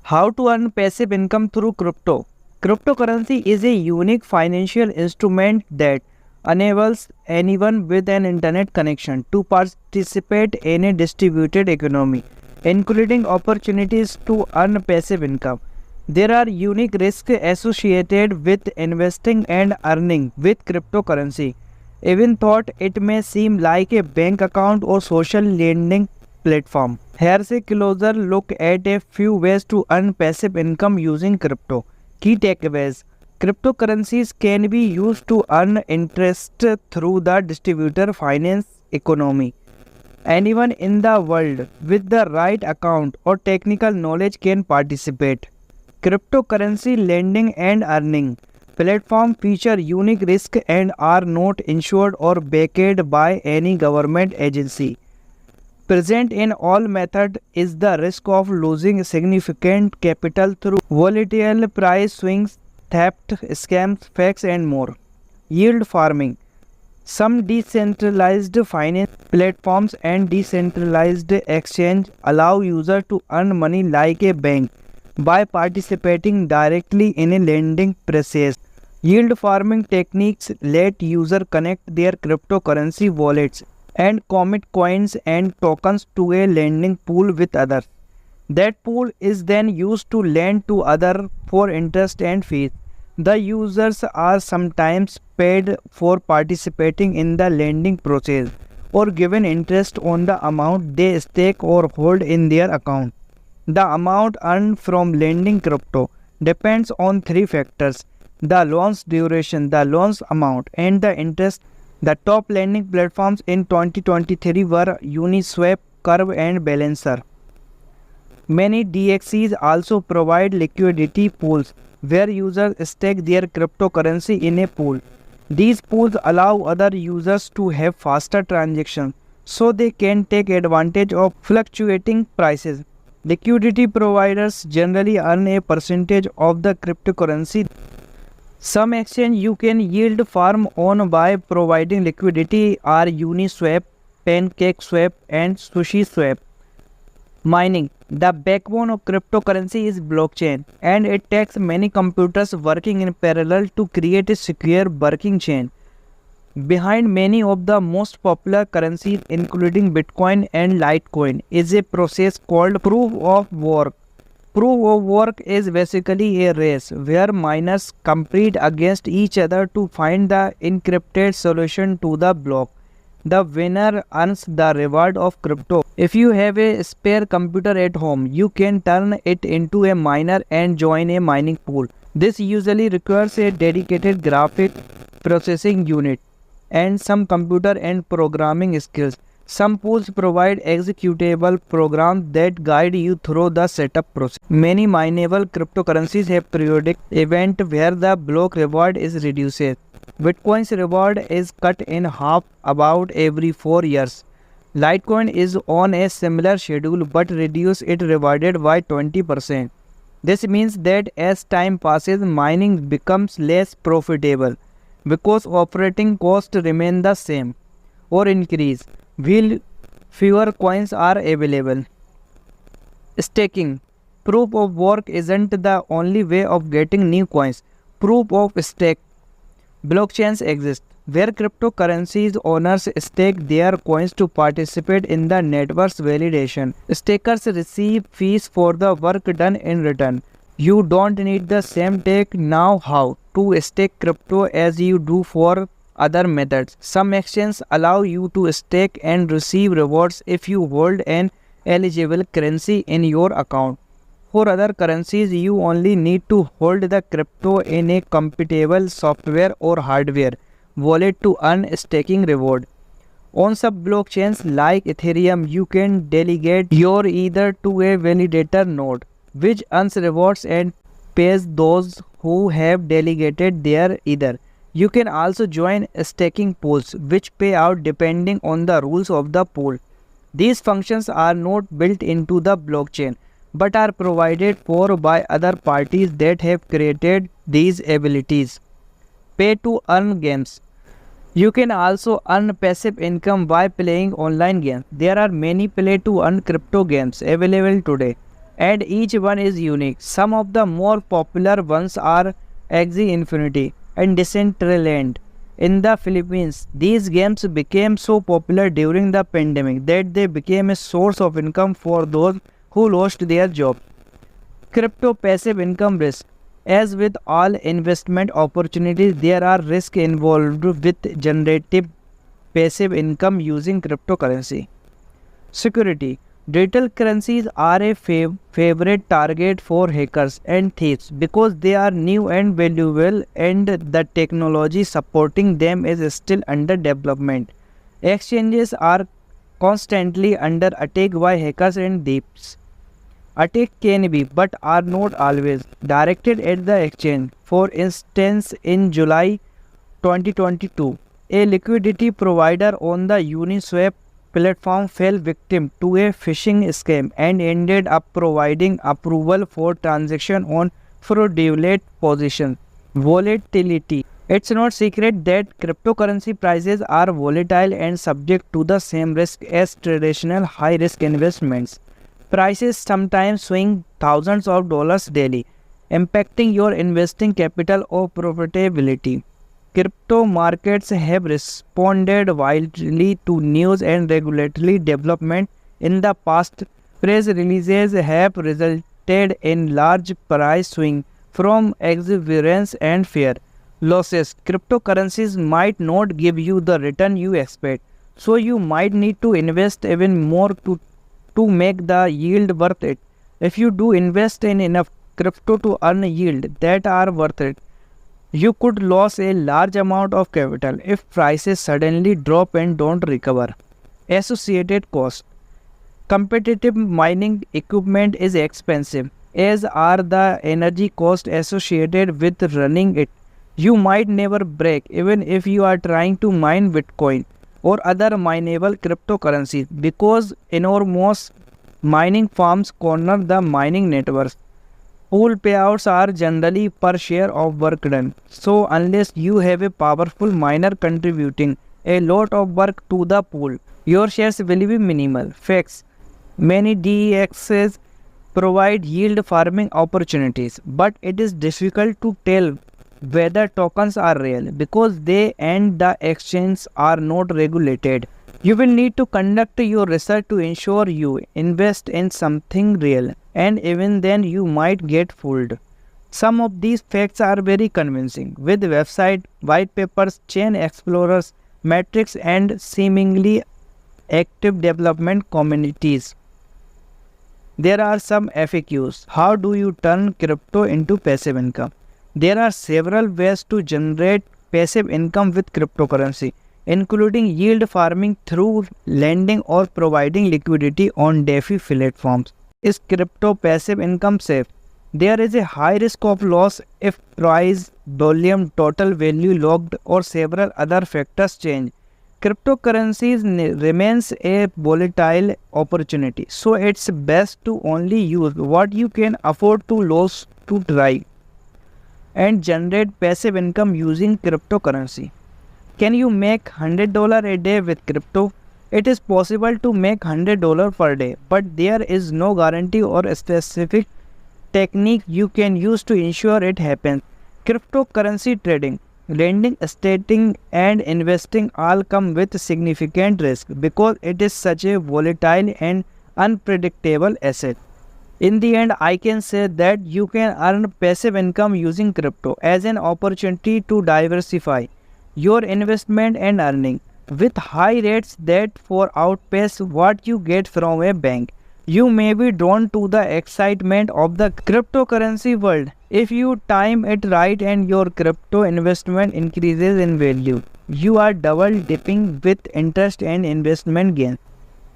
How to earn passive income through crypto? Cryptocurrency is a unique financial instrument that enables anyone with an internet connection to participate in a distributed economy, including opportunities to earn passive income. There are unique risks associated with investing and earning with cryptocurrency. Even though it may seem like a bank account or social lending platform. Here's a closer look at a few ways to earn passive income using crypto. Key takeaways: cryptocurrencies can be used to earn interest through the distributed finance economy. Anyone in the world with the right account or technical knowledge can participate. Cryptocurrency lending and earning platform feature unique risk and are not insured or backed by any government agency. Present in all methods is the risk of losing significant capital through volatile price swings, theft, scams, fakes, and more. Yield farming. Some decentralized finance platforms and decentralized exchange allow users to earn money like a bank by participating directly in a lending process. Yield farming techniques let users connect their cryptocurrency wallets and commit coins and tokens to a lending pool with others. That pool is then used to lend to others for interest and fees. The users are sometimes paid for participating in the lending process or given interest on the amount they stake or hold in their account. The amount earned from lending crypto depends on three factors: the loan's duration, the loan's amount, and the interest. The top lending platforms in 2023 were Uniswap, Curve, and Balancer. Many DXCs also provide liquidity pools where users stake their cryptocurrency in a pool. These pools allow other users to have faster transactions so they can take advantage of fluctuating prices. Liquidity providers generally earn a percentage of the cryptocurrency. Some exchange you can yield farm on by providing liquidity are Uniswap, PancakeSwap, and SushiSwap. Mining. The backbone of cryptocurrency is blockchain, and it takes many computers working in parallel to create a secure working chain. Behind many of the most popular currencies, including Bitcoin and Litecoin, is a process called proof of work. Proof of work is basically a race where miners compete against each other to find the encrypted solution to the block. The winner earns the reward of crypto. If you have a spare computer at home, you can turn it into a miner and join a mining pool. This usually requires a dedicated graphic processing unit and some computer and programming skills. Some pools provide executable programs that guide you through the setup process. Many mineable cryptocurrencies have periodic event where the block reward is reduced. Bitcoin's reward is cut in half about every 4 years. Litecoin is on a similar schedule but reduced it rewarded by 20%. This means that as time passes, mining becomes less profitable because operating costs remain the same or increase while fewer coins are available. Staking. Proof of work isn't the only way of getting new coins. Proof of stake blockchains exist where cryptocurrencies owners stake their coins to participate in the network's validation. Stakers receive fees for the work done in return. You don't need the same tech know-how to stake crypto as you do for other methods. Some exchanges allow you to stake and receive rewards if you hold an eligible currency in your account. For other currencies, you only need to hold the crypto in a compatible software or hardware wallet to earn staking reward. On some blockchains like Ethereum, you can delegate your Ether to a validator node, which earns rewards and pays those who have delegated their Ether. You can also join staking pools, which pay out depending on the rules of the pool. These functions are not built into the blockchain, but are provided for by other parties that have created these abilities. Pay to earn games. You can also earn passive income by playing online games. There are many play to earn crypto games available today. and each one is unique. Some of the more popular ones are Axie Infinity and Decentraland. In the Philippines, these games became so popular during the pandemic that they became a source of income for those who lost their job. Crypto passive income risk. As with all investment opportunities, there are risks involved with generative passive income using cryptocurrency. Security. Digital currencies are a favorite target for hackers and thieves because they are new and valuable, and the technology supporting them is still under development. Exchanges are constantly under attack by hackers and thieves. Attacks can be, but are not always, directed at the exchange. For instance, in July 2022, a liquidity provider on the Uniswap platform fell victim to a phishing scam and ended up providing approval for transaction on fraudulent positions. Volatility. It's not secret that cryptocurrency prices are volatile and subject to the same risk as traditional high-risk investments. Prices sometimes swing thousands of dollars daily, impacting your investing capital or profitability. Crypto markets have responded widely to news and regulatory development in the past. Press releases have resulted in large price swings from exuberance and fear. Losses. Cryptocurrencies might not give you the return you expect, so you might need to invest even more to make the yield worth it. If you do invest in enough crypto to earn yield that are worth it, you could lose a large amount of capital if prices suddenly drop and don't recover. Associated cost. Competitive mining equipment is expensive, as are the energy costs associated with running it. You might never break even if you are trying to mine Bitcoin or other mineable cryptocurrencies because enormous mining farms corner the mining networks. Pool payouts are generally per share of work done, so unless you have a powerful miner contributing a lot of work to the pool, your shares will be minimal. Facts. Many DEXs provide yield farming opportunities, but it is difficult to tell whether tokens are real because they and the exchanges are not regulated. You will need to conduct your research to ensure you invest in something real, and even then you might get fooled. Some of these facts are very convincing, with website, white papers, chain explorers, metrics, and seemingly active development communities. There are some FAQs. How do you turn crypto into passive income? There are several ways to generate passive income with cryptocurrency, including yield farming through lending or providing liquidity on DeFi platforms. Is crypto passive income safe? There is a high risk of loss if price, volume, total value locked, or several other factors change. Cryptocurrencies remains a volatile opportunity, so it's best to only use what you can afford to lose to try and generate passive income using cryptocurrency. Can you make $100 a day with crypto? It is possible to make $100 per day, but there is no guarantee or a specific technique you can use to ensure it happens. Cryptocurrency trading, lending, staking, and investing all come with significant risk because it is such a volatile and unpredictable asset. In the end, I can say that you can earn passive income using crypto as an opportunity to diversify your investment and earning with high rates that far outpace what you get from a bank. You may be drawn to the excitement of the cryptocurrency world if you time it right and your crypto investment increases in value. You are double dipping with interest and investment gains.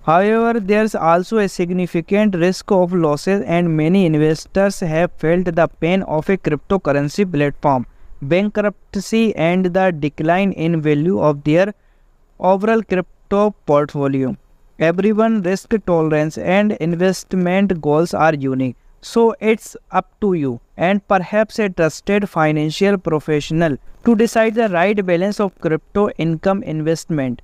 However, there's also a significant risk of losses, and many investors have felt the pain of a cryptocurrency platform bankruptcy and the decline in value of their overall crypto portfolio. Everyone's risk tolerance and investment goals are unique, so it's up to you and perhaps a trusted financial professional to decide the right balance of crypto income investment